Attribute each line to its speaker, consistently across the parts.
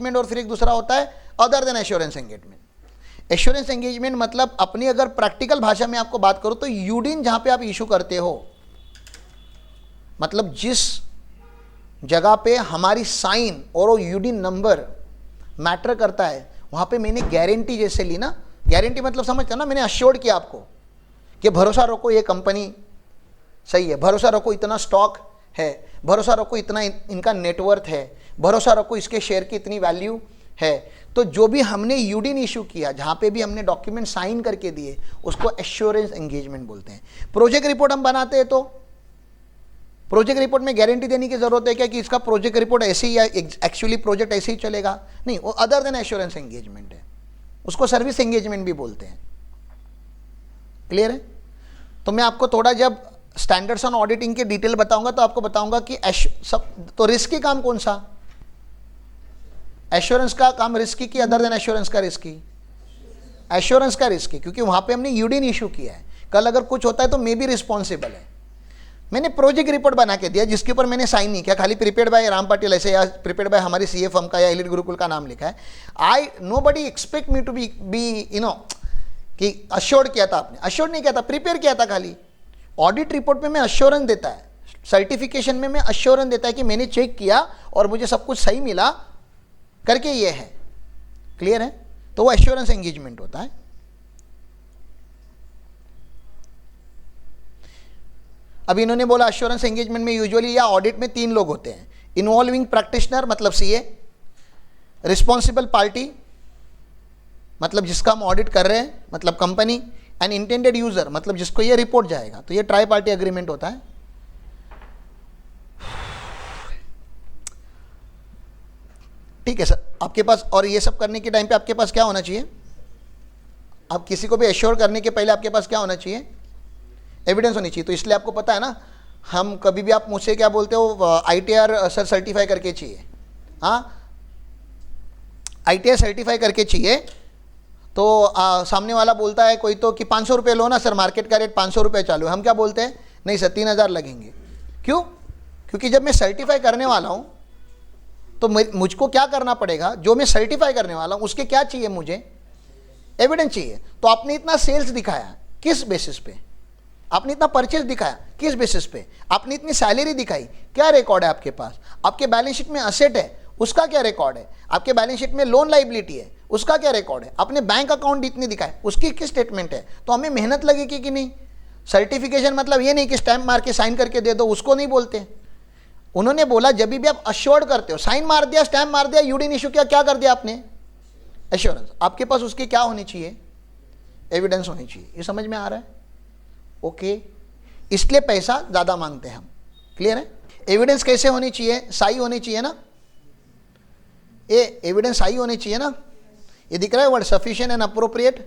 Speaker 1: Engagement और फिर एक दूसरा होता है other than assurance engagement. Assurance engagement मतलब अपनी अगर प्रैक्टिकल भाषा में आपको बात करूं तो यूडिन जहां पे आप इशू करते हो, मतलब जिस जगह पे हमारी साइन और वो यूडिन नंबर मैटर करता है, वहां पे मैंने गारंटी जैसे ली ना, गारंटी मतलब समझते ना, मैंने अश्योर्ड किया आपको कि भरोसा रखो ये कंपनी सही है, भरोसा रखो इतना स्टॉक है, भरोसा रखो इतना इनका नेटवर्थ है, भरोसा रखो इसके शेयर की इतनी वैल्यू है। तो जो भी हमने यूडिन इशू किया, जहां पे भी हमने डॉक्यूमेंट साइन करके दिए, उसको एश्योरेंस एंगेजमेंट बोलते हैं। प्रोजेक्ट रिपोर्ट हम बनाते हैं तो प्रोजेक्ट रिपोर्ट में गारंटी देने की जरूरत है क्या कि इसका प्रोजेक्ट रिपोर्ट ऐसे ही एक्चुअली प्रोजेक्ट ऐसे ही चलेगा? नहीं, वो अदर देन एश्योरेंस एंगेजमेंट है, उसको सर्विस एंगेजमेंट भी बोलते हैं। क्लियर है? तो मैं आपको थोड़ा जब स्टैंडर्ड्स ऑन ऑडिटिंग के डिटेल बताऊंगा तो आपको बताऊंगा कि सब तो रिस्की काम कौन सा, एश्योरेंस का काम रिस्की की अदर देन एश्योरेंस का रिस्की? एश्योरेंस का रिस्की, क्योंकि वहां पे हमने यूडिन इशू किया है। कल अगर कुछ होता है तो मे भी रिस्पॉन्सिबल है। मैंने प्रोजेक्ट रिपोर्ट बना के दिया जिसके ऊपर मैंने साइन नहीं किया, खाली प्रिपेयर्ड बाय राम पाटिल ऐसे या प्रिपेयर्ड बाय हमारी सीए फर्म का या एलिट गुरुकुल का नाम लिखा है। Nobody expect me to be you know कि अश्योर्ड किया था आपने, अश्योर्ड नहीं किया था, प्रिपेयर किया था खाली। ऑडिट रिपोर्ट में मैं अश्योरेंस देता है, सर्टिफिकेशन में मैं अश्योरेंस देता है कि मैंने चेक किया और मुझे सब कुछ सही मिला करके ये है। क्लियर है? तो वो एश्योरेंस एंगेजमेंट होता है। अब इन्होंने बोला एश्योरेंस एंगेजमेंट में यूजुअली या ऑडिट में 3 लोग होते हैं, इन्वॉल्विंग प्रैक्टिशनर मतलब सीए, रिस्पॉन्सिबल पार्टी मतलब जिसका हम ऑडिट कर रहे हैं मतलब कंपनी, एंड इंटेंडेड यूजर मतलब जिसको ये रिपोर्ट जाएगा। तो ये ट्राई पार्टी एग्रीमेंट होता है। ठीक है सर, आपके पास और ये सब करने के टाइम पे आपके पास क्या होना चाहिए? आप किसी को भी एश्योर करने के पहले आपके पास क्या होना चाहिए? एविडेंस होनी चाहिए। तो इसलिए आपको पता है ना, हम कभी भी आप मुझसे क्या बोलते हो, ITR सर सर्टिफाई करके चाहिए। हाँ, ITR सर्टिफाई करके चाहिए। तो सामने वाला बोलता है कोई तो कि 500 रुपये लो ना सर, मार्केट का रेट 500 रुपये चालू है। हम क्या बोलते हैं? नहीं सर 3000 लगेंगे। क्यों? क्योंकि जब मैं सर्टिफाई करने वाला हूँ तो मुझको क्या करना पड़ेगा, जो मैं सर्टिफाई करने वाला हूँ उसके क्या चाहिए, मुझे एविडेंस चाहिए। तो आपने इतना सेल्स दिखाया किस बेसिस पे, आपने इतना परचेज दिखाया किस बेसिस पे, आपने इतनी सैलरी दिखाई, क्या रिकॉर्ड है आपके पास? आपके बैलेंस शीट में असेट है, उसका क्या रिकॉर्ड है? आपके बैलेंस शीट में लोन लाइबिलिटी है, उसका क्या रिकॉर्ड है? आपने बैंक अकाउंट इतने दिखाए, उसकी किस स्टेटमेंट है? तो हमें मेहनत लगेगी कि नहीं? सर्टिफिकेशन मतलब ये नहीं कि स्टैंप मार के साइन करके दे दो, उसको नहीं बोलते। उन्होंने बोला जब भी आप अश्योर्ड करते हो, साइन मार दिया, स्टैंप मार दिया, यूडिन इशू किया, क्या कर दिया आपने? एश्योरेंस। आपके पास उसकी क्या होनी चाहिए? एविडेंस होनी चाहिए। ये समझ में आ रहा है? ओके, इसलिए पैसा ज्यादा मांगते हैं हम। क्लियर है? एविडेंस कैसे होनी चाहिए? सही होनी चाहिए ना, ये एविडेंस सही होनी चाहिए ना। ये दिख रहा है word sufficient and appropriate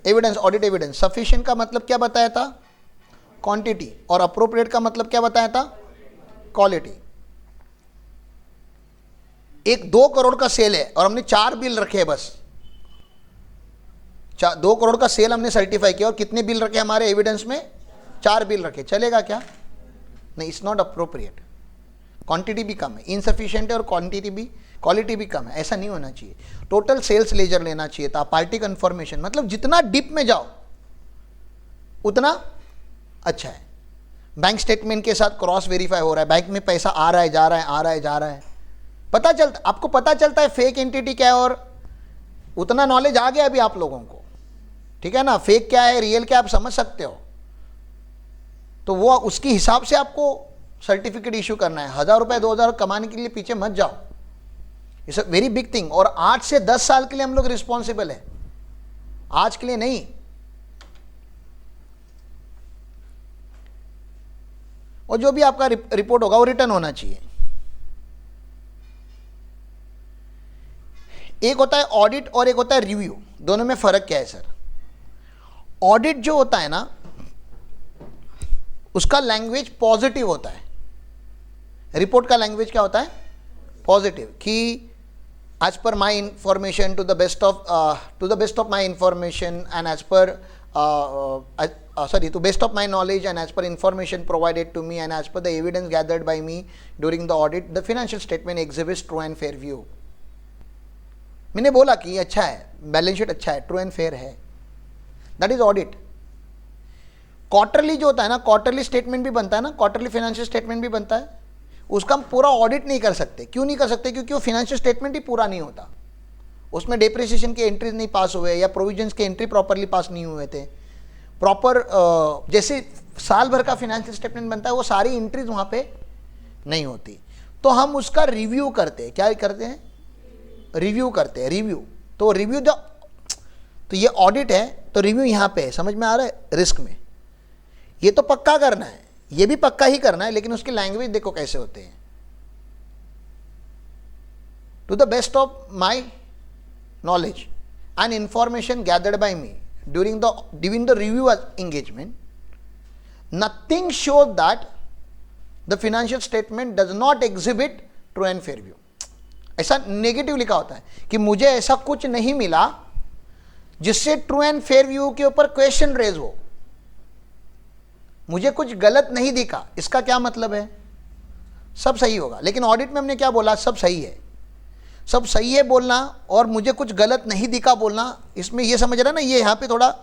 Speaker 1: evidence, audit evidence. Sufficient का मतलब क्या बताया था? क्वांटिटी, और अप्रोप्रिएट का मतलब क्या बताया था? क्वालिटी। एक 2 करोड़ का सेल है और हमने 4 बिल रखे हैं बस, 2 करोड़ का सेल हमने सर्टिफाई किया और कितने बिल रखे हमारे एविडेंस में? 4 बिल रखे, चलेगा क्या? नहीं, इट्स नॉट अप्रोप्रिएट। क्वांटिटी भी कम है, इनसफिशिएंट है, और क्वालिटी भी कम है, ऐसा नहीं होना चाहिए। टोटल सेल्स लेजर लेना चाहिए था, पार्टी कंफर्मेशन, मतलब जितना डीप में जाओ उतना अच्छा है। बैंक स्टेटमेंट के साथ क्रॉस वेरीफाई हो रहा है, बैंक में पैसा आ रहा है, जा रहा है, आ रहा है, जा रहा है, पता चलता, आपको पता चलता है फेक एंटिटी क्या है, और उतना नॉलेज आ गया अभी आप लोगों को, ठीक है ना, फेक क्या है, रियल क्या, आप समझ सकते हो। तो वो उसके हिसाब से आपको सर्टिफिकेट इशू करना है। 1000 रुपये 2000 कमाने के लिए पीछे मत जाओ, it's a very big thing. और 8 से 10 साल के लिए हम लोग रिस्पॉन्सिबल है, आज के लिए नहीं। और जो भी आपका रिपोर्ट होगा वो रिटर्न होना चाहिए। एक होता है ऑडिट और एक होता है रिव्यू, दोनों में फर्क क्या है सर? ऑडिट जो होता है ना, उसका लैंग्वेज पॉजिटिव होता है। रिपोर्ट का लैंग्वेज क्या होता है? पॉजिटिव, कि as per my information to the best of my information and as per to best of my knowledge and as per information provided to me and as per the evidence gathered by me during the audit, the financial statement exhibits true and fair view. मैंने बोला कि ये अच्छा है, balance sheet अच्छा है, true and fair है, that is audit. Quarterly जो होता है ना, क्वार्टरली स्टेटमेंट भी बनता है ना, क्वार्टरली फाइनेंशियल स्टेटमेंट भी बनता है, उसका हम पूरा ऑडिट नहीं कर सकते। क्यों नहीं कर सकते? क्योंकि वो फाइनेंशियल स्टेटमेंट ही पूरा नहीं होता, उसमें डेप्रिसिएशन के एंट्रीज नहीं पास हुए या प्रोविजंस के एंट्री प्रॉपरली पास नहीं हुए थे प्रॉपर। जैसे साल भर का फाइनेंशियल स्टेटमेंट बनता है, वो सारी एंट्रीज वहाँ पे नहीं होती, तो हम उसका रिव्यू करते हैं। क्या करते हैं? रिव्यू करते हैं, रिव्यू। तो रिव्यू जो, तो ये ऑडिट है, तो रिव्यू यहाँ पे है, समझ में आ रहा है? रिस्क में ये तो पक्का करना है, ये भी पक्का ही करना है, लेकिन उसकी लैंग्वेज देखो कैसे होते हैं। To the best of my knowledge and information gathered by me during the review engagement, nothing shows that the financial statement does not exhibit true and fair view. ऐसा नेगेटिव लिखा होता है कि मुझे ऐसा कुछ नहीं मिला जिससे ट्रू एंड फेयर व्यू के ऊपर क्वेश्चन रेज हो, मुझे कुछ गलत नहीं दिखा। इसका क्या मतलब है? सब सही होगा। लेकिन ऑडिट में हमने क्या बोला? सब सही है, सब सही है बोलना और मुझे कुछ गलत नहीं दिखा बोलना, इसमें ये समझ रहा है ना, ये यहाँ पे थोड़ा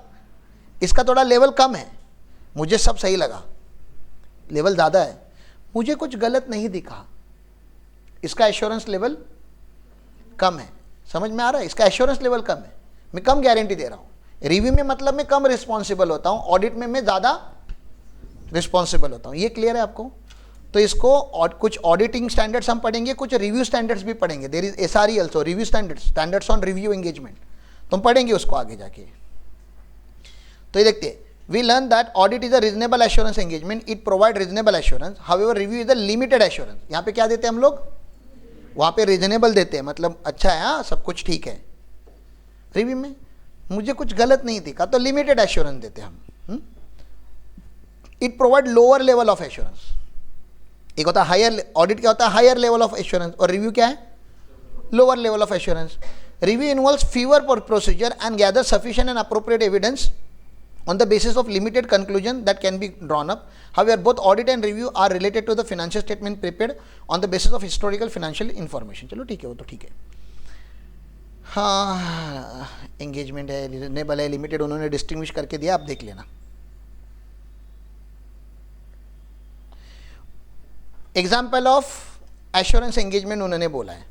Speaker 1: इसका थोड़ा लेवल कम है। मुझे सब सही लगा, लेवल ज़्यादा है, मुझे कुछ गलत नहीं दिखा, इसका एश्योरेंस लेवल कम है। समझ में आ रहा है? इसका एश्योरेंस लेवल कम है, मैं कम गारंटी दे रहा हूँ। रिव्यू में मतलब मैं कम रिस्पॉन्सिबल होता हूँ, ऑडिट में मैं ज़्यादा रिस्पॉन्सिबल होता हूँ। ये क्लियर है आपको? तो इसको और कुछ ऑडिटिंग स्टैंडर्ड्स हम पढ़ेंगे, कुछ रिव्यू स्टैंडर्ड्स भी पढ़ेंगे। There is SRE also, review standards on review engagement, तो हम पढ़ेंगे उसको आगे जाके। तो ये देखते हैं, we learn that audit is a reasonable assurance engagement, it provide reasonable assurance, however review is a limited assurance. यहाँ पे क्या देते हैं हम लोग? वहाँ पे रीजनेबल देते हैं, मतलब अच्छा है, हाँ सब कुछ ठीक है। रिव्यू में मुझे कुछ गलत नहीं दिखा, तो लिमिटेड एश्योरेंस देते हैं हम। It provide lower level of assurance. एक होता है हायर, ऑडिट क्या होता है? हायर लेवल ऑफ एश्योरेंस, और रिव्यू क्या है? Lower level of assurance. Review involves fever procedure and gather sufficient and appropriate evidence on the basis of limited conclusion that can be drawn up. However, both audit and review are related to the financial statement prepared on the basis of historical financial information. चलो ठीक है, वो तो ठीक है। हाँ, engagement है, reasonable है, लिमिटेड, उन्होंने डिस्टिंग्विश करके दिया, आप देख लेना। एग्जाम्पल ऑफ एश्योरेंस एंगेजमेंट उन्होंने बोला है।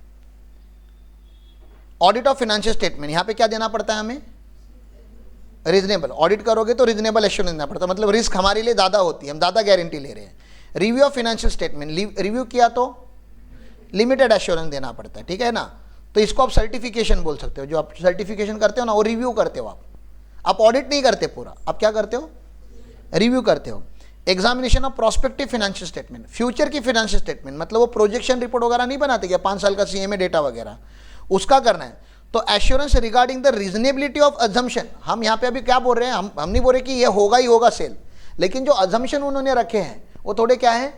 Speaker 1: ऑडिट ऑफ फाइनेंशियल स्टेटमेंट, यहाँ पे क्या देना पड़ता है हमें? रीजनेबल। ऑडिट करोगे तो रीजनेबल एश्योरेंस देना पड़ता है, मतलब रिस्क हमारे लिए ज़्यादा होती है, हम ज़्यादा गारंटी ले रहे हैं। Review of financial statement, review किया तो लिमिटेड एश्योरेंस देना पड़ता है, ठीक है ना। तो इसको आप सर्टिफिकेशन बोल सकते हो, जो आप सर्टिफिकेशन करते हो ना, वो रिव्यू करते हो आप ऑडिट नहीं करते पूरा, आप क्या करते हो? रिव्यू करते हो। Examination of prospective financial statement, future की फाइनेंशियल स्टेटमेंट, मतलब वो प्रोजेक्शन रिपोर्ट वगैरह नहीं बनाते क्या, 5 साल का सीएमए डेटा वगैरह, उसका करना है। तो assurance regarding the reasonability of assumption, हम यहाँ पे अभी क्या बोल रहे हैं? हम नहीं बोल रहे कि ये होगा ही होगा सेल, लेकिन जो अजम्पशन उन्होंने रखे हैं वो थोड़े क्या है?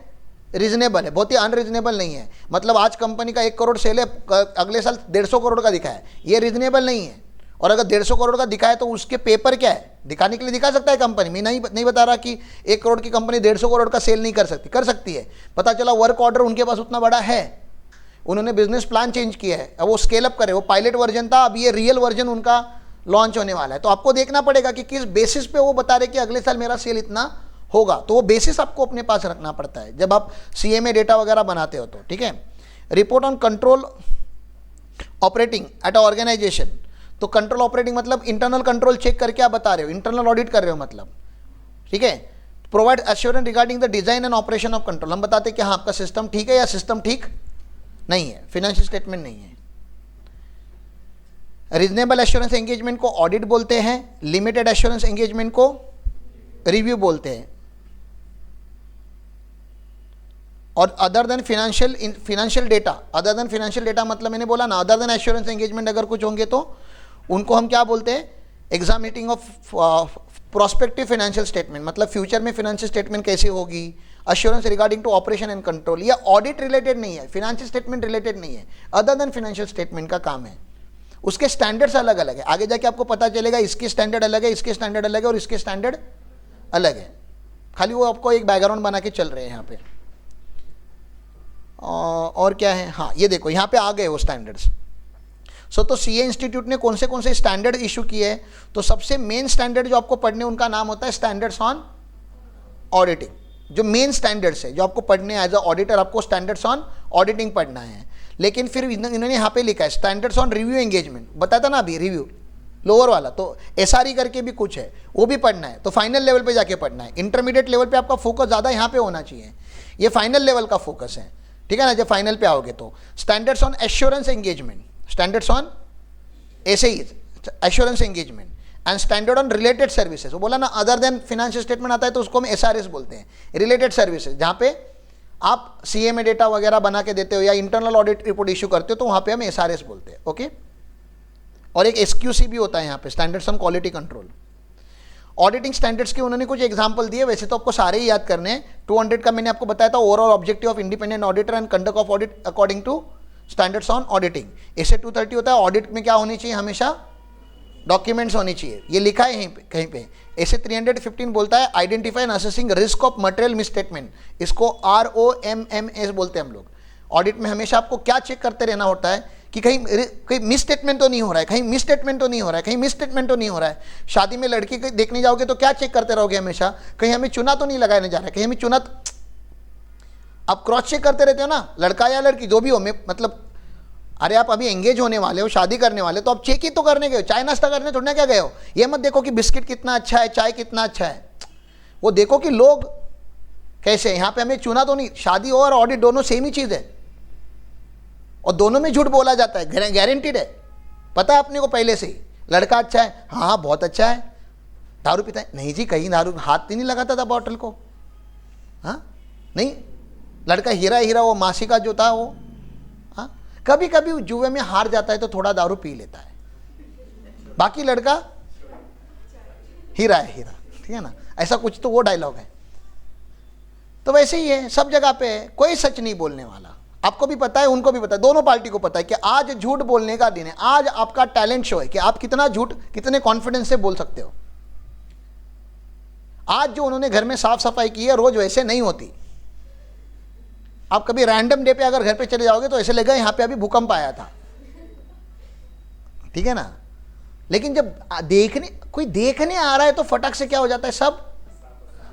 Speaker 1: रीजनेबल है, बहुत ही अनरीजनेबल नहीं है। मतलब आज कंपनी का 1 करोड़ सेल है, अगले साल 150 करोड़ का दिखा है, ये रीजनेबल नहीं है। और अगर 150 करोड़ का दिखा है तो उसके पेपर क्या है? दिखाने के लिए दिखा सकता है कंपनी, मैं नहीं बता रहा कि 1 करोड़ की कंपनी 150 करोड़ का सेल नहीं कर सकती, कर सकती है। पता चला वर्क ऑर्डर उनके पास उतना बड़ा है, उन्होंने बिजनेस प्लान चेंज किया है, अब वो स्केल अप करे, वो पायलट वर्जन था, अब ये रियल वर्जन उनका लॉन्च होने वाला है। तो आपको देखना पड़ेगा कि किस बेसिस पे वो बता रहे कि अगले साल मेरा सेल इतना होगा, तो वो बेसिस आपको अपने पास रखना पड़ता है जब आप सीएमए डेटा वगैरह बनाते हो तो, ठीक है। Report on control operating at a organisation, तो कंट्रोल ऑपरेटिंग मतलब इंटरनल कंट्रोल चेक करके आप बता रहे हो, इंटरनल ऑडिट कर रहे हो मतलब, ठीक है। Provide assurance regarding the design and operation of control, हम बताते हैं कि हाँ आपका सिस्टम ठीक है या सिस्टम ठीक नहीं है, फाइनेंशियल स्टेटमेंट नहीं है। रीजनेबल एश्योरेंस एंगेजमेंट को ऑडिट बोलते हैं, लिमिटेड एश्योरेंस एंगेजमेंट को रिव्यू बोलते हैं। और other than financial data, other than financial data मतलब मैंने बोला ना, अदर देन एश्योरेंस एंगेजमेंट अगर कुछ होंगे तो उनको हम क्या बोलते हैं? Examinating of prospective financial statement, मतलब फ्यूचर में फाइनेंशियल स्टेटमेंट कैसे होगी। Assurance regarding to operation and control, ये ऑडिट रिलेटेड नहीं है, फाइनेंशियल स्टेटमेंट रिलेटेड नहीं है, अदर देन फाइनेंशियल स्टेटमेंट का काम है। उसके स्टैंडर्ड्स अलग अलग है, आगे जाके आपको पता चलेगा इसके स्टैंडर्ड अलग है, इसके स्टैंडर्ड अलग है और इसके स्टैंडर्ड अलग है, खाली वो आपको एक बैकग्राउंड बना के चल रहे हैं यहाँ पे। और क्या है, हाँ ये देखो यहाँ पे आ गए वो स्टैंडर्ड्स। तो सीए इंस्टीट्यूट ने कौन से स्टैंडर्ड इशू किए हैं? तो सबसे मेन स्टैंडर्ड जो आपको पढ़ने उनका नाम होता है स्टैंडर्ड्स ऑन ऑडिटिंग। जो मेन स्टैंडर्ड्स है जो आपको पढ़ने एज अ ऑडिटर, आपको स्टैंडर्ड्स ऑन ऑडिटिंग पढ़ना है। लेकिन फिर इन्होंने यहाँ पे लिखा है स्टैंडर्ड्स ऑन रिव्यू एंगेजमेंट, बताया था ना अभी रिव्यू लोअर वाला, तो एसआरई करके भी कुछ है वो भी पढ़ना है, तो फाइनल लेवल पे जाके पढ़ना है। इंटरमीडिएट लेवल पे आपका फोकस ज़्यादा यहाँ पे होना चाहिए, ये फाइनल लेवल का फोकस है, ठीक है ना। जब फाइनल पे आओगे तो standards on assurance engagement, standards on ऐसे ही assurance engagement and standard on related services. वो बोला ना अदर देन फाइनेंशियल स्टेटमेंट आता है तो उसको हम एसआरएस बोलते हैं, रिलेटेड सर्विसेज, जहाँ पे आप सीए में डेटा वगैरह बना के देते हो या इंटरनल ऑडिट रिपोर्ट इशू करते हो तो वहाँ पे हम एसआरएस बोलते हैं, ओके। और एक एसक्यूसी भी होता है यहाँ पे, standards on quality control. Auditing standards के उन्होंने कुछ एग्जांपल दिए, वैसे तो आपको सारे ही याद करने हैं। 200 का मैंने आपको बताया था, overall objective of independent auditor and conduct of audit according to standards on auditing. ऐसे 230 होता है, ऑडिट में क्या होनी चाहिए, हमेशा डॉक्यूमेंट्स होनी चाहिए, ये लिखा है यहीं पे कहीं पे। ऐसे 315 बोलता है identify and assessing risk of material misstatement, इसको ROMMS बोलते हैं हम लोग। ऑडिट में हमेशा आपको क्या चेक करते रहना होता है कि कहीं मिस स्टेटमेंट तो नहीं हो रहा है, कहीं मिस स्टेटमेंट तो नहीं हो रहा है, कहीं मिस स्टेटमेंट तो नहीं हो रहा है। शादी में लड़की देखने जाओगे तो क्या चेक करते रहोगे हमेशा, कहीं हमें चुना तो नहीं लगाने जा रहा है, कहीं हमें चुना आप क्रॉस चेक करते रहते हो ना, लड़का या लड़की जो भी हो, मतलब अरे आप अभी एंगेज होने वाले हो, शादी करने वाले, तो आप चेक ही तो करने गए हो, चाय नाश्ता करने थोड़ा क्या गए हो। ये मत देखो कि बिस्किट कितना अच्छा है, चाय कितना अच्छा है, वो देखो कि लोग कैसे, यहाँ पे हमें चुना तो नहीं। शादी और ऑडिट दोनों सेम ही चीज़ है और दोनों में झूठ बोला जाता है, गारंटीड है, पता है अपने को पहले से ही। लड़का अच्छा है, हाँ बहुत अच्छा है, दारू पीता है, नहीं जी कहीं दारू हाथ नहीं लगाता था बॉटल को, हाँ नहीं। लड़का हीरा वो मासी का जो था वो, हाँ कभी कभी जुए में हार जाता है तो थोड़ा दारू पी लेता है, बाकी लड़का हीरा है हीरा, ठीक है ना, ऐसा कुछ तो वो डायलॉग है। तो वैसे ही है, सब जगह पे है, कोई सच नहीं बोलने वाला। आपको भी पता है, उनको भी पता है, दोनों पार्टी को पता है कि आज झूठ बोलने का दिन है, आज आपका टैलेंट शो है कि आप कितना झूठ कितने कॉन्फिडेंस से बोल सकते हो। आज जो उन्होंने घर में साफ सफाई की है, रोज वैसे नहीं होती। आप कभी रैंडम डे पे अगर घर पे चले जाओगे तो ऐसे लगेगा यहाँ पे अभी भूकंप आया था, ठीक है ना। लेकिन जब कोई देखने आ रहा है तो फटक से क्या हो जाता है, सब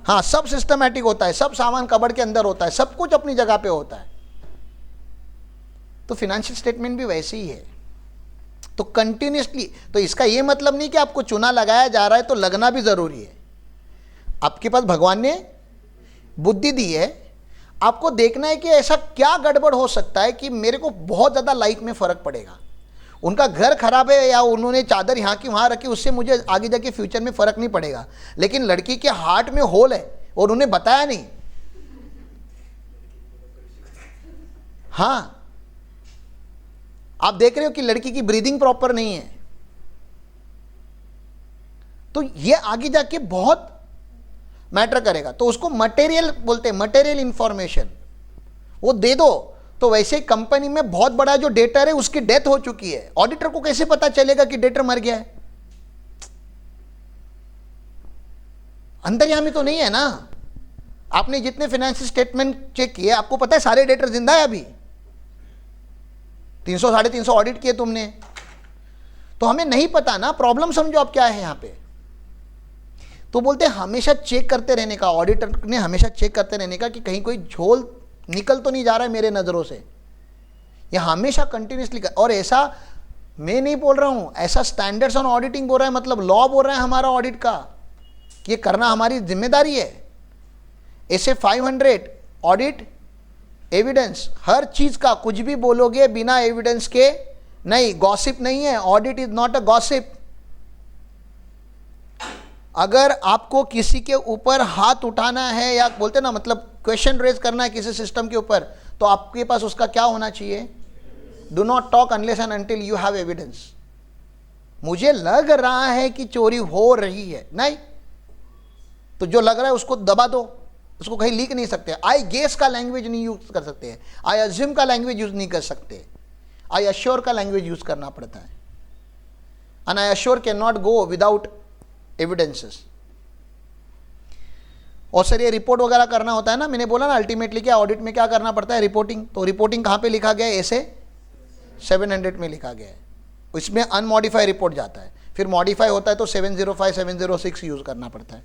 Speaker 1: हाँ सब सिस्टमैटिक होता है, सब सामान कबड़ के अंदर होता है, सब कुछ अपनी जगह पे होता है। तो फिनेंशियल स्टेटमेंट भी वैसे ही है। तो कंटिन्यूसली, तो इसका ये मतलब नहीं कि आपको चुना लगाया जा रहा है तो लगना भी जरूरी है। आपके पास भगवान ने बुद्धि दी है, आपको देखना है कि ऐसा क्या गड़बड़ हो सकता है कि मेरे को बहुत ज़्यादा लाइफ में फ़र्क पड़ेगा। उनका घर खराब है या उन्होंने चादर यहाँ की वहाँ रखी, उससे मुझे आगे जाके फ्यूचर में फ़र्क नहीं पड़ेगा। लेकिन लड़की के हार्ट में होल है और उन्हें बताया नहीं, हाँ आप देख रहे हो कि लड़की की ब्रीदिंग प्रॉपर नहीं है, तो ये आगे जाके बहुत मैटर करेगा। तो उसको मटेरियल बोलते हैं, मटेरियल इंफॉर्मेशन वो दे दो। तो वैसे कंपनी में बहुत बड़ा जो डेटर है उसकी डेथ हो चुकी है, ऑडिटर को कैसे पता चलेगा कि डेटर मर गया है? अंतर्यामी तो नहीं है ना। आपने जितने फाइनेंशियल स्टेटमेंट चेक किए, आपको पता है सारे डेटर जिंदा है अभी, 300 350 ऑडिट किए तुमने, तो हमें नहीं पता ना। प्रॉब्लम समझो आप क्या है यहाँ पे। तो बोलते हैं हमेशा चेक करते रहने का, ऑडिटर ने हमेशा चेक करते रहने का कि कहीं कोई झोल निकल तो नहीं जा रहा है मेरे नज़रों से। यह हमेशा कंटिन्यूसली और ऐसा मैं नहीं बोल रहा हूँ, ऐसा स्टैंडर्ड्स ऑन ऑडिटिंग बोल रहा है, मतलब लॉ बोल रहा है हमारा ऑडिट का, ये करना हमारी जिम्मेदारी है। ऐसे 500 ऑडिट एविडेंस, हर चीज़ का कुछ भी बोलोगे बिना एविडेंस के नहीं, गॉसिप नहीं है, audit is not a gossip. अगर आपको किसी के ऊपर हाथ उठाना है या बोलते ना मतलब क्वेश्चन रेज करना है किसी सिस्टम के ऊपर, तो आपके पास उसका क्या होना चाहिए, do not talk unless and until you have evidence. मुझे लग रहा है कि चोरी हो रही है, नहीं तो जो लग रहा है उसको दबा दो, उसको कहीं लीक नहीं सकते। आई गेस का लैंग्वेज नहीं यूज कर सकते, आई अज्यूम का लैंग्वेज यूज नहीं कर सकते, आई अश्योर का लैंग्वेज यूज करना पड़ता है। And I assure can not go without evidences. और सर ये रिपोर्ट वगैरह करना होता है ना, मैंने बोला ना अल्टीमेटली क्या ऑडिट में क्या करना पड़ता है, रिपोर्टिंग। तो रिपोर्टिंग कहाँ पे लिखा गया है, ऐसे 700 में लिखा गया है। इसमें अनमॉडिफाई रिपोर्ट जाता है, फिर मॉडिफाई होता है तो 705 706 यूज़ करना पड़ता है।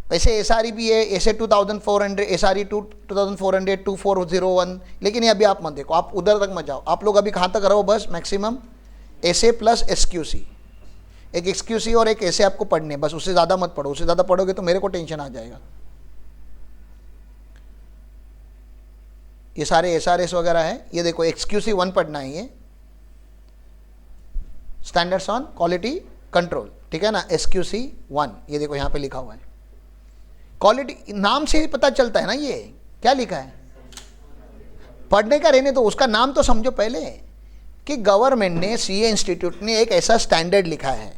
Speaker 1: वैसे एसआरई भी है, ऐसे 2400 एसआरई 2400 2401, लेकिन ये अभी आप मत देखो, आप उधर तक मत जाओ। आप लोग अभी कहाँ तक रहो, बस मैक्सिमम एसए प्लस एसक्यूसी, एक एक्सक्यूसी और एक ऐसे आपको पढ़ने, बस उससे ज़्यादा मत पढ़ो। उससे ज़्यादा पढ़ोगे तो मेरे को टेंशन आ जाएगा। ये सारे एसआरएस वगैरह है, ये देखो एक्सक्यूसी 1 पढ़ना है, ये स्टैंडर्ड्स ऑन क्वालिटी कंट्रोल, ठीक है ना, एसक्यूसी 1, ये देखो यहाँ पे लिखा हुआ है। क्वालिटी नाम से ही पता चलता है ना, ये क्या लिखा है, पढ़ने का रहने तो उसका नाम तो समझो पहले, कि गवर्नमेंट ने, सीए इंस्टीट्यूट ने एक ऐसा स्टैंडर्ड लिखा है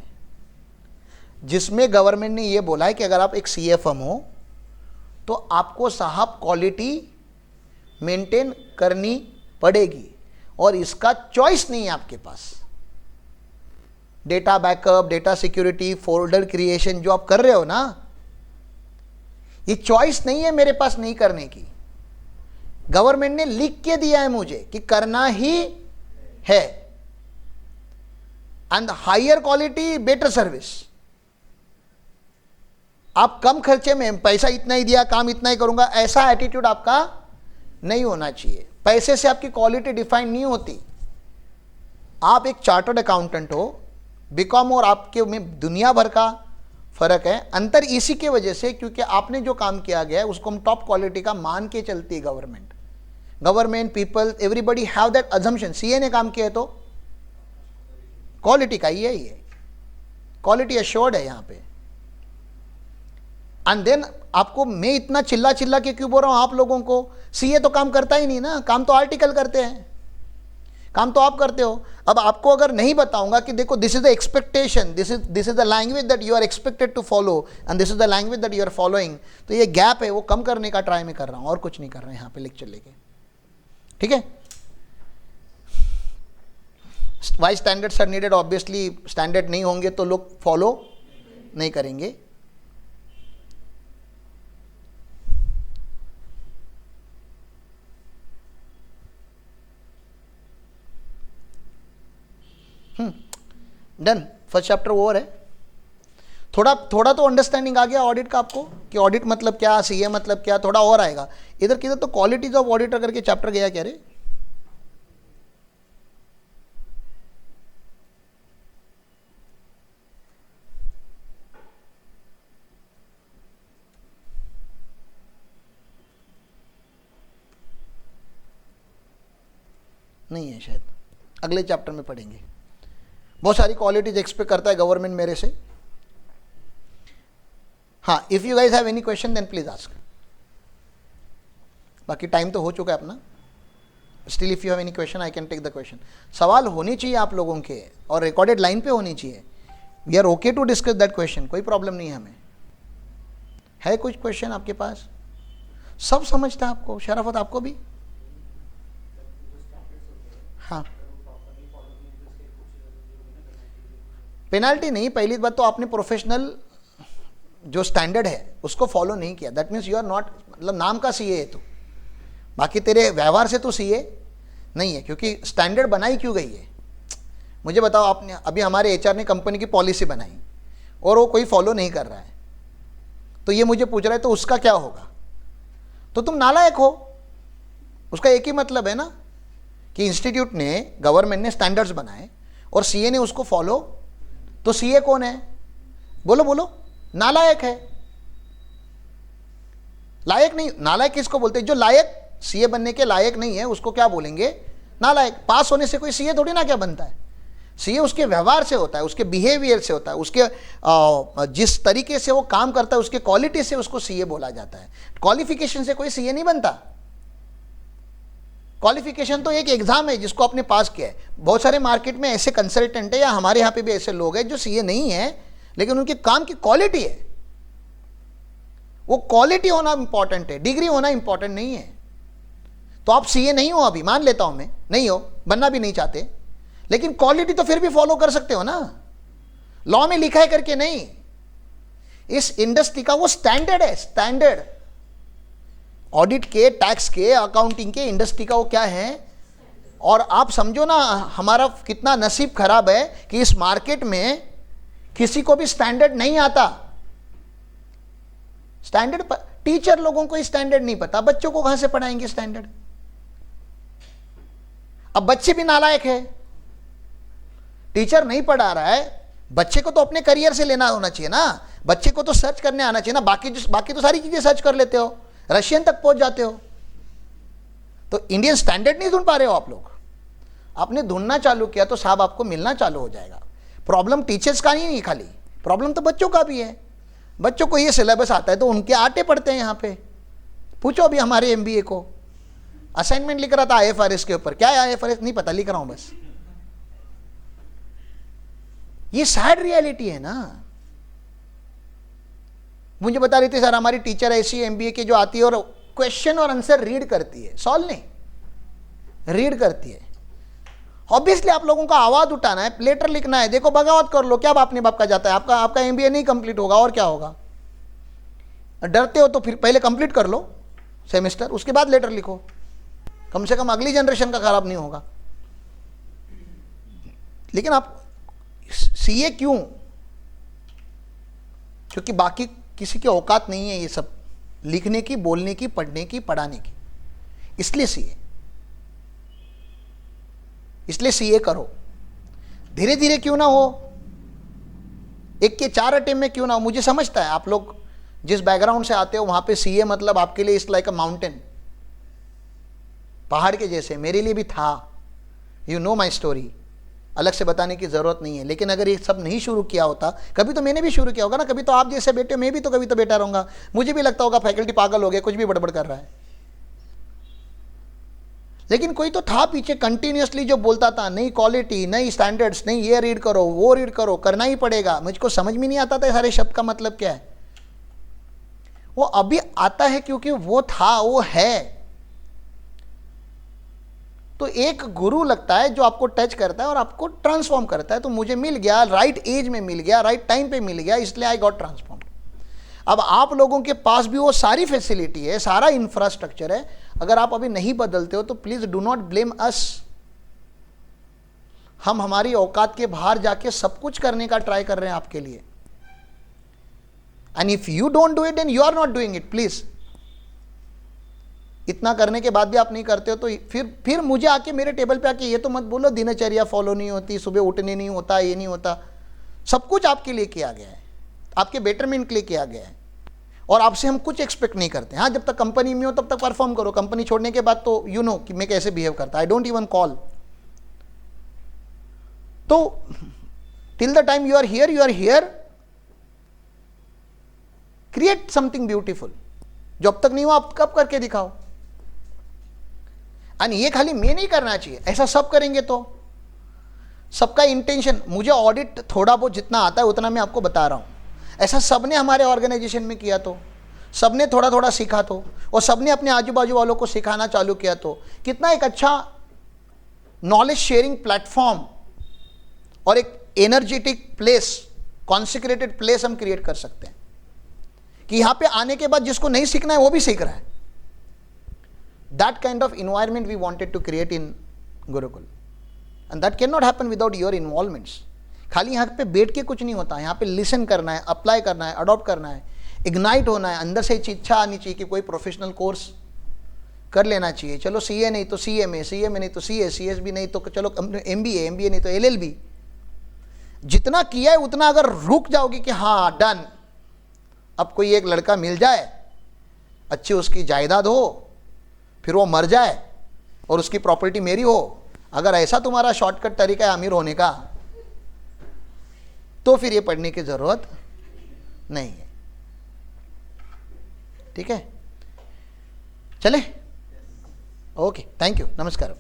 Speaker 1: जिसमें गवर्नमेंट ने ये बोला है कि अगर आप एक सीए फर्म हो तो आपको साहब क्वालिटी मेंटेन करनी पड़ेगी, और इसका चॉइस नहीं है आपके पास। Data backup, data security, folder creation जो आप कर रहे हो ना, ये चॉइस नहीं है मेरे पास नहीं करने की। गवर्नमेंट ने लिख के दिया है मुझे कि करना ही है, and higher quality better service. आप कम खर्चे में पैसा इतना ही दिया, काम इतना ही करूंगा, ऐसा एटीट्यूड आपका नहीं होना चाहिए। पैसे से आपकी क्वालिटी डिफाइन नहीं होती। आप एक चार्टर्ड अकाउंटेंट हो, बीकॉम और आपके में दुनिया भर का फर्क है। अंतर इसी के वजह से क्योंकि आपने जो काम किया गया है उसको हम टॉप क्वालिटी का मान के चलती है government, people, everybody have that assumption. CA ने काम किया है तो क्वालिटी का ही है, ये क्वालिटी एश्योर्ड है यहाँ पे। एंड देन आपको मैं इतना चिल्ला चिल्ला के क्यों बोल रहा हूं आप लोगों को, सीए तो काम करता ही नहीं ना, काम तो आर्टिकल करते हैं, काम तो आप करते हो। अब आपको अगर नहीं बताऊंगा कि देखो this is the expectation, this is the language that you are expected to follow and this is the language that you are following, तो ये गैप है वो कम करने का ट्राई में कर रहा हूं, और कुछ नहीं कर रहे हैं यहाँ पे लेक्चर लेके, ठीक है। Why standards are needed, obviously standard नहीं होंगे तो लोग फॉलो नहीं करेंगे। डन, फर्स्ट चैप्टर ओवर है। थोड़ा तो अंडरस्टैंडिंग आ गया ऑडिट का आपको, कि ऑडिट मतलब क्या, सीए मतलब क्या, थोड़ा और आएगा। इधर किधर तो क्वालिटीज ऑफ ऑडिटर करके चैप्टर गया क्या रे, नहीं है शायद, अगले चैप्टर में पढ़ेंगे। बहुत सारी क्वालिटीज एक्सपेक्ट करता है गवर्नमेंट मेरे से। हाँ, if you guys have any question then please ask. बाकी टाइम तो हो चुका है अपना। Still if you have any question I can take the question. सवाल होनी चाहिए आप लोगों के, और रिकॉर्डेड लाइन पे होनी चाहिए। We are okay to discuss that question, कोई प्रॉब्लम नहीं है हमें। है कुछ क्वेश्चन आपके पास? सब समझता है आपको, शराफत आपको भी? हाँ, पेनाल्टी नहीं, पहली बात तो आपने प्रोफेशनल जो स्टैंडर्ड है उसको फॉलो नहीं किया, that means you are not, मतलब नाम का सीए है तो, बाकी तेरे व्यवहार से तो सीए नहीं है। क्योंकि स्टैंडर्ड बनाई क्यों गई है मुझे बताओ। आपने अभी हमारे एचआर ने कंपनी की पॉलिसी बनाई और वो कोई फॉलो नहीं कर रहा है, तो ये मुझे पूछ रहा है तो उसका क्या होगा? तो तुम नालायक हो। उसका एक ही मतलब है ना कि इंस्टीट्यूट ने, गवर्नमेंट ने स्टैंडर्ड्स बनाए और सीए ने उसको फॉलो, तो सीए कौन है? बोलो बोलो, नालायक है। लायक नहीं, नालायक किसको बोलते हैं? जो लायक सीए बनने के लायक नहीं है उसको क्या बोलेंगे? नालायक। पास होने से कोई सीए थोड़ी ना क्या बनता है। सीए उसके व्यवहार से होता है, उसके बिहेवियर से होता है, उसके जिस तरीके से वो काम करता है उसके क्वालिटी से उसको सीए बोला जाता है। क्वालिफिकेशन से कोई सीए नहीं बनता। क्वालिफिकेशन तो एक एग्जाम है जिसको आपने पास किया है। बहुत सारे मार्केट में ऐसे कंसल्टेंट है, या हमारे यहाँ पे भी ऐसे लोग हैं जो सीए नहीं है लेकिन उनके काम की क्वालिटी है। वो क्वालिटी होना इंपॉर्टेंट है, डिग्री होना इंपॉर्टेंट नहीं है। तो आप सीए नहीं हो, अभी मान लेता हूं मैं, नहीं हो, बनना भी नहीं चाहते, लेकिन क्वालिटी तो फिर भी फॉलो कर सकते हो ना। लॉ में लिखा है करके नहीं, इस इंडस्ट्री का वो स्टैंडर्ड है, स्टैंडर्ड। ऑडिट के, टैक्स के, अकाउंटिंग के, इंडस्ट्री का वो क्या है? और आप समझो ना हमारा कितना नसीब खराब है कि इस मार्केट में किसी को भी स्टैंडर्ड नहीं आता। स्टैंडर्ड टीचर लोगों को स्टैंडर्ड नहीं पता, बच्चों को कहां से पढ़ाएंगे स्टैंडर्ड? अब बच्चे भी नालायक है, टीचर नहीं पढ़ा रहा है, बच्चे को तो अपने करियर से लेना होना चाहिए ना, बच्चे को तो सर्च करने आना चाहिए ना। बाकी तो सारी चीजें सर्च कर लेते हो, रशियन तक पहुंच जाते हो, तो इंडियन स्टैंडर्ड नहीं ढूंढ पा रहे हो आप लोग। आपने ढूंढना चालू किया तो साहब आपको मिलना चालू हो जाएगा। प्रॉब्लम टीचर्स का नहीं खाली, प्रॉब्लम तो बच्चों का भी है। बच्चों को ये सिलेबस आता है तो उनके आटे पड़ते हैं। यहाँ पे पूछो अभी हमारे एमबीए को, असाइनमेंट लिख रहा था आईएफआरएस के ऊपर, क्या है आईएफआरएस नहीं पता, लिख रहा हूं बस। ये सैड रियलिटी है ना। मुझे बता रही थी सर हमारी टीचर ऐसी एमबीए की जो आती है और क्वेश्चन और आंसर रीड करती है, सॉल्व नहीं, रीड करती है। ऑब्वियसली आप लोगों का आवाज उठाना है, लेटर लिखना है, देखो बगावत कर लो, क्या बाप ने बाप का जाता है, आपका एमबीए नहीं कंप्लीट होगा और क्या होगा। डरते हो तो फिर पहले कंप्लीट कर लो सेमेस्टर, उसके बाद लेटर लिखो, कम से कम अगली जनरेशन का खराब नहीं होगा। लेकिन आप सीए क्यों? क्योंकि बाकी किसी की औकात नहीं है ये सब लिखने की, बोलने की, पढ़ने की, पढ़ाने की, इसलिए सीए, इसलिए सीए करो। धीरे धीरे क्यों ना हो, एक के 4 अटेम्प्ट में क्यों ना हो। मुझे समझता है आप लोग जिस बैकग्राउंड से आते हो वहां पे सीए मतलब आपके लिए इट्स लाइक अ माउंटेन, पहाड़ के जैसे। मेरे लिए भी था, यू नो माई स्टोरी, अलग से बताने की जरूरत नहीं है। लेकिन अगर ये सब नहीं शुरू किया होता, कभी तो मैंने भी शुरू किया होगा ना, कभी तो आप जैसे बेटे, मैं भी तो कभी तो बेटा रहूंगा, मुझे भी लगता होगा फैकल्टी पागल हो गया, कुछ भी बड़बड़ कर रहा है। लेकिन कोई तो था पीछे कंटिन्यूअसली जो बोलता था नहीं क्वालिटी, नहीं स्टैंडर्ड्स, नहीं ये रीड करो, वो रीड करो, करना ही पड़ेगा। मुझको समझ में नहीं आता था सारे शब्द का मतलब क्या है। वो अभी आता है क्योंकि वो था, वो है। तो एक गुरु लगता है जो आपको टच करता है और आपको ट्रांसफॉर्म करता है। तो मुझे मिल गया, राइट एज में मिल गया, राइट टाइम पे मिल गया, इसलिए आई गॉट ट्रांसफॉर्म। अब आप लोगों के पास भी वो सारी फैसिलिटी है, सारा इंफ्रास्ट्रक्चर है। अगर आप अभी नहीं बदलते हो तो प्लीज डू नॉट ब्लेम अस। हम हमारी औकात के बाहर जाके सब कुछ करने का ट्राई कर रहे हैं आपके लिए। And if you don't do it then you are not doing it. Please, इतना करने के बाद भी आप नहीं करते हो तो फिर मुझे आके मेरे टेबल पे आके ये तो मत बोलो दिनचर्या फॉलो नहीं होती, सुबह उठने नहीं होता, ये नहीं होता। सब कुछ आपके लिए किया गया है, आपके बेटरमेंट के लिए किया गया है, और आपसे हम कुछ एक्सपेक्ट नहीं करते। हाँ, जब तक कंपनी में हो तब तक परफॉर्म करो, कंपनी छोड़ने के बाद तो यू नो कि मैं कैसे बिहेव करता। I don't even call. तो till the time you are here, create something beautiful. जो अब तक नहीं हुआ आप कब करके दिखाओ। एंड ये खाली मैं नहीं करना चाहिए, ऐसा सब करेंगे तो सबका इंटेंशन। मुझे ऑडिट थोड़ा बहुत जितना आता है उतना मैं आपको बता रहा हूं। ऐसा सबने हमारे ऑर्गेनाइजेशन में किया तो, सबने थोड़ा थोड़ा सीखा तो, और सबने अपने आजू बाजू वालों को सिखाना चालू किया तो कितना एक अच्छा नॉलेज शेयरिंग प्लेटफॉर्म और एक एनर्जेटिक प्लेस, कॉन्सिक्रेटेड प्लेस हम क्रिएट कर सकते हैं कि यहां पे आने के बाद जिसको नहीं सीखना है वो भी सीख रहा है। That kind of environment we wanted to create in Gurukul, and that cannot happen without your involvements. खाली यहाँ पे बैठ के कुछ नहीं होता, यहाँ पे लिसन करना है, अप्लाई करना है, अडॉप्ट करना है, इग्नाइट होना है, अंदर से इच्छा आनी चाहिए कि कोई प्रोफेशनल कोर्स कर लेना चाहिए। चलो सीए नहीं तो सीएमए, सीएमए नहीं तो सीए, सीएसबी नहीं तो चलो एमबीए, एमबीए नहीं तो एलएलबी। जितना किया है उतना अगर रुक जाओगे कि हाँ डन, अब कोई एक लड़का मिल जाए, अच्छी उसकी जायदाद हो, फिर वो मर जाए और उसकी प्रॉपर्टी मेरी हो, अगर ऐसा तुम्हारा शॉर्टकट तरीका है अमीर होने का, तो फिर ये पढ़ने की जरूरत नहीं है। ठीक है, चले, ओके, थैंक यू, नमस्कार।